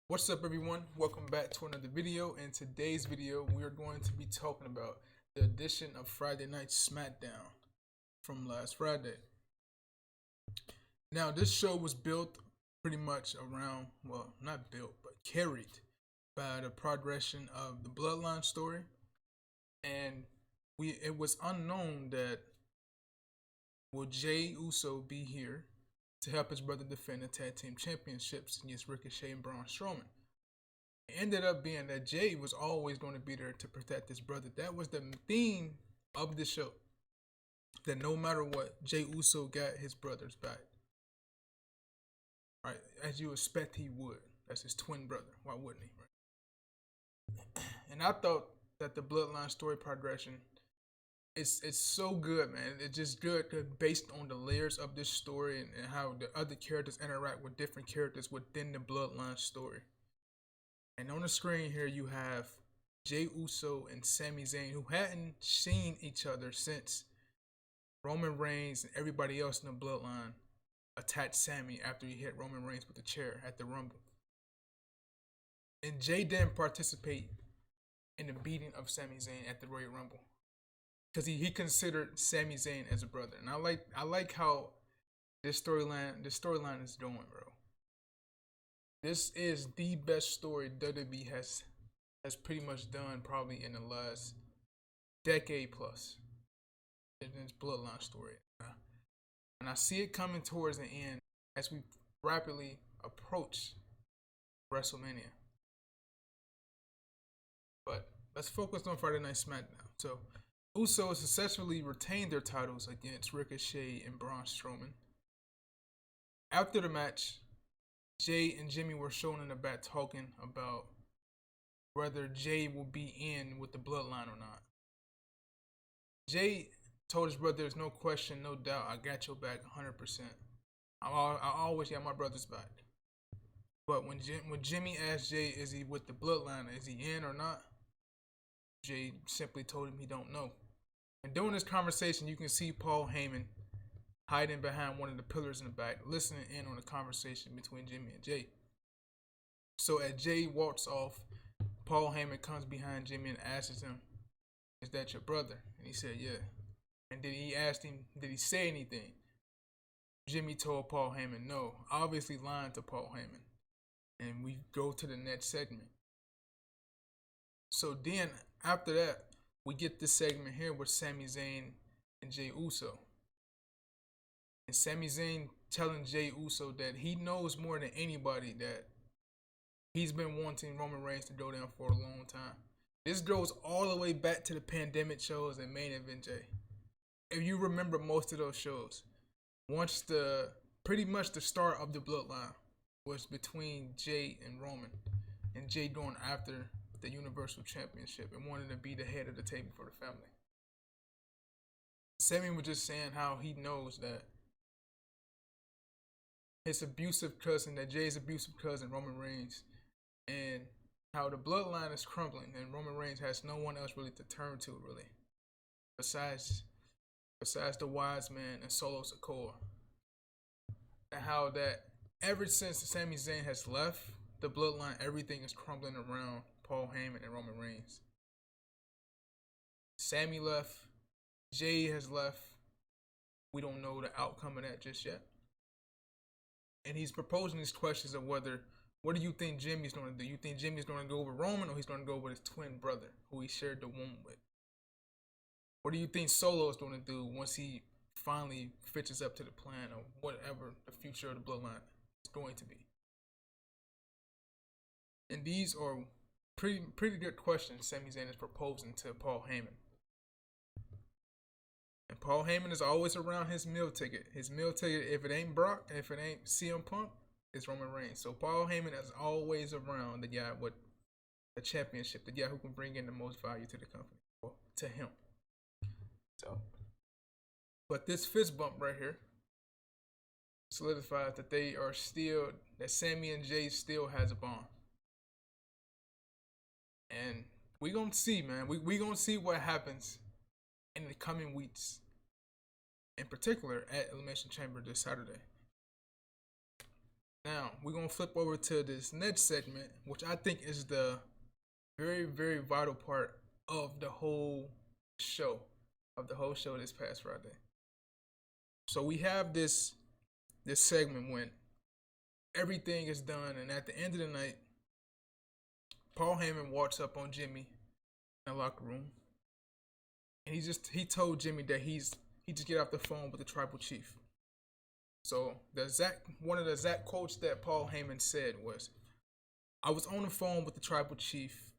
What's up, everyone? Welcome back to another video. In today's video, we are going to be talking about the edition of Friday Night Smackdown from last Friday. Now, this show was built pretty much around, well, not built, but carried by the progression of the Bloodline story. And it was unknown that will Jey Uso be here to help his brother defend the tag team championships against Ricochet and Braun Strowman. It ended up being that Jey was always going to be there to protect his brother. That was the theme of the show. That no matter what, Jey Uso got his brother's back. Right, as you expect he would. That's his twin brother. Why wouldn't he? Right? And I thought that the Bloodline story progression it's so good, man. It's just good based on the layers of this story and how the other characters interact with different characters within the Bloodline story. And on the screen here, you have Jey Uso and Sami Zayn, who hadn't seen each other since Roman Reigns and everybody else in the Bloodline attacked Sami after he hit Roman Reigns with the chair at the Rumble. And Jey didn't participate in the beating of Sami Zayn at the Royal Rumble, because he considered Sami Zayn as a brother. And I like how this storyline is doing, bro. This is the best story WWE has pretty much done probably in the last decade plus. In this Bloodline story. And I see it coming towards the end as we rapidly approach WrestleMania. But let's focus on Friday Night Smackdown. So Usos successfully retained their titles against Ricochet and Braun Strowman. After the match, Jey and Jimmy were shown in the back talking about whether Jey will be in with the Bloodline or not. Jey told his brother, "There's no question, no doubt, I got your back 100%. I always got my brother's back." But when Jimmy asked Jey, is he with the Bloodline, is he in or not? Jey simply told him he don't know. And during this conversation, you can see Paul Heyman hiding behind one of the pillars in the back, listening in on the conversation between Jimmy and Jey. So as Jey walks off, Paul Heyman comes behind Jimmy and asks him, "Is that your brother?" And he said, "Yeah." And then he asked him, did he say anything? Jimmy told Paul Heyman no, obviously lying to Paul Heyman. And we go to the next segment. So then, after that, we get this segment here with Sami Zayn and Jey Uso. And Sami Zayn telling Jey Uso that he knows more than anybody that he's been wanting Roman Reigns to go down for a long time. This goes all the way back to the pandemic shows and Main Event Jey. If you remember most of those shows, once pretty much the start of the Bloodline was between Jey and Roman, and Jey going after the Universal Championship and wanted to be the head of the table for the family. Sami was just saying how he knows that his abusive cousin, that Jey's abusive cousin, Roman Reigns, and how the Bloodline is crumbling and Roman Reigns has no one else really to turn to, really, besides the Wise Man and Solo Sikoa. And how that ever since Sami Zayn has left the Bloodline, everything is crumbling around Paul Heyman and Roman Reigns. Sami left. Jey has left. We don't know the outcome of that just yet. And he's proposing these questions of what do you think Jimmy's going to do? You think Jimmy's going to go with Roman, or he's going to go with his twin brother, who he shared the womb with? What do you think Solo is going to do once he finally fitches up to the plan of whatever the future of the Bloodline is going to be? And these are pretty good questions Sami Zayn is proposing to Paul Heyman. And Paul Heyman is always around his meal ticket. His meal ticket, if it ain't Brock, if it ain't CM Punk, it's Roman Reigns. So Paul Heyman is always around the guy with the championship, the guy who can bring in the most value to the company, or to him. So, but this fist bump right here solidifies that that Sami and Jey still has a bond. And we gonna see, man. We gonna see what happens in the coming weeks. In particular, at Elimination Chamber this Saturday. Now we're gonna flip over to this next segment, which I think is the very, very vital part of the whole show, this past Friday. So we have this segment when everything is done, and at the end of the night, Paul Heyman walks up on Jimmy in the locker room, and he told Jimmy that he just get off the phone with the tribal chief. So one of the exact quotes that Paul Heyman said was, "I was on the phone with the tribal chief,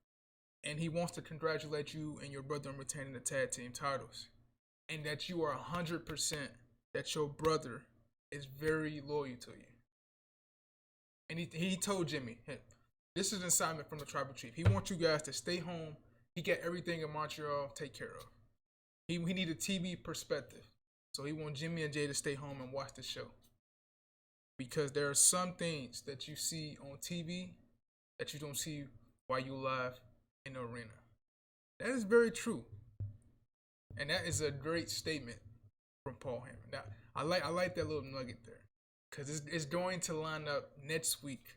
and he wants to congratulate you and your brother on retaining the tag team titles, and that you are 100% that your brother is very loyal to you." And he told Jimmy, "Hey, this is an assignment from the tribal chief. He wants you guys to stay home. He got everything in Montreal take care of. He need a TV perspective. So he wants Jimmy and Jay to stay home and watch the show. Because there are some things that you see on TV that you don't see while you live in the arena." That is very true. And that is a great statement from Paul Heyman. Now, I like that little nugget there. Because it's going to line up next week,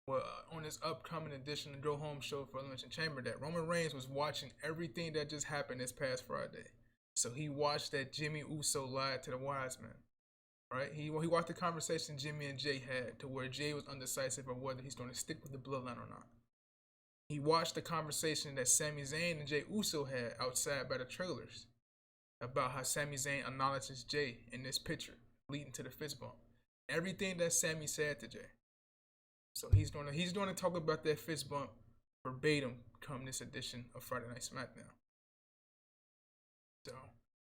well, on this upcoming edition of the Go Home show for Elimination Chamber, that Roman Reigns was watching everything that just happened this past Friday. So he watched that Jimmy Uso lied to the wise man, right? He watched the conversation Jimmy and Jay had, to where Jay was undecisive of whether he's going to stick with the Bloodline or not. He watched the conversation that Sami Zayn and Jay Uso had outside by the trailers about how Sami Zayn acknowledges Jay in this picture, leading to the fist bump. Everything that Sami said to Jay. So he's gonna talk about that fist bump verbatim come this edition of Friday Night Smackdown. So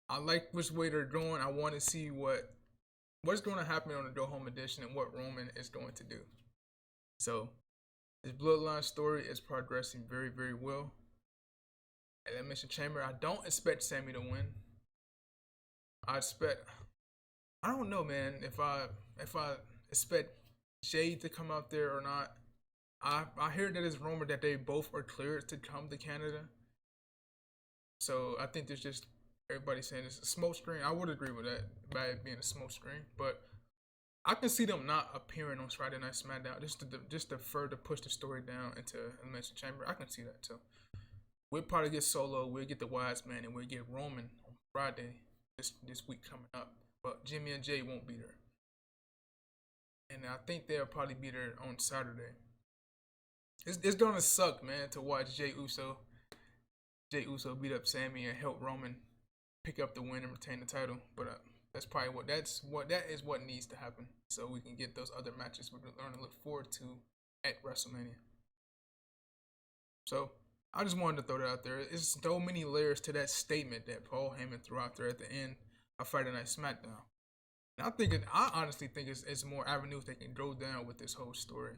I like which way they're going. I want to see what's going to happen on the Go Home edition and what Roman is going to do. So this Bloodline story is progressing very, very well. At Elimination Chamber, I don't expect Sami to win. I don't know, man, if I expect Jay to come out there or not. I hear that it's rumored that they both are cleared to come to Canada. So I think there's just everybody saying it's a smoke screen. I would agree with that, by it being a smoke screen. But I can see them not appearing on Friday Night Smackdown just to further push the story down into Elimination Chamber. I can see that too. We'll probably get Solo, we'll get the Wise Man, and we'll get Roman on Friday this week coming up. But Jimmy and Jay won't be there. And I think they'll probably be there on Saturday. It's gonna suck, man, to watch Jay Uso beat up Sami and help Roman pick up the win and retain the title. But that's probably what needs to happen, so we can get those other matches we're going to look forward to at WrestleMania. So I just wanted to throw that out there. There's so many layers to that statement that Paul Heyman threw out there at the end of Friday Night Smackdown. And I honestly think it's more avenues they can go down with this whole story.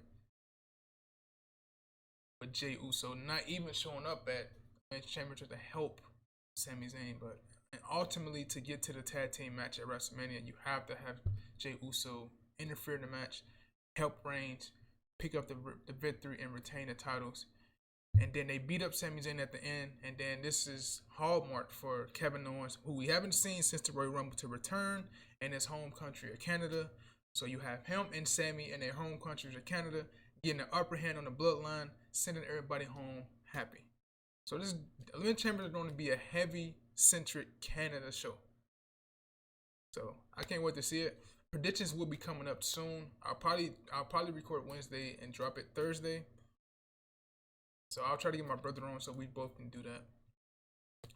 With Jay Uso not even showing up at the Chamber to help Sami Zayn, but ultimately to get to the tag team match at WrestleMania, you have to have Jay Uso interfere in the match, help Reigns pick up the victory and retain the titles. And then they beat up Sami Zayn at the end. And then this is hallmark for Kevin Owens, who we haven't seen since the Royal Rumble, to return in his home country of Canada. So you have him and Sami in their home countries of Canada getting the upper hand on the Bloodline, sending everybody home happy. So this Elimination Chamber is going to be a heavy-centric Canada show. So I can't wait to see it. Predictions will be coming up soon. I'll probably record Wednesday and drop it Thursday. So I'll try to get my brother on so we both can do that.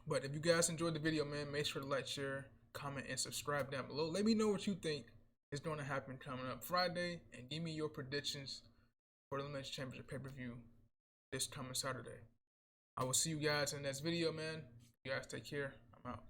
But if you guys enjoyed the video, man, make sure to like, share, comment, and subscribe down below. Let me know what you think is going to happen coming up Friday, and give me your predictions for the Elimination Chamber pay-per-view this coming Saturday. I will see you guys in the next video, man. You guys take care. I'm out.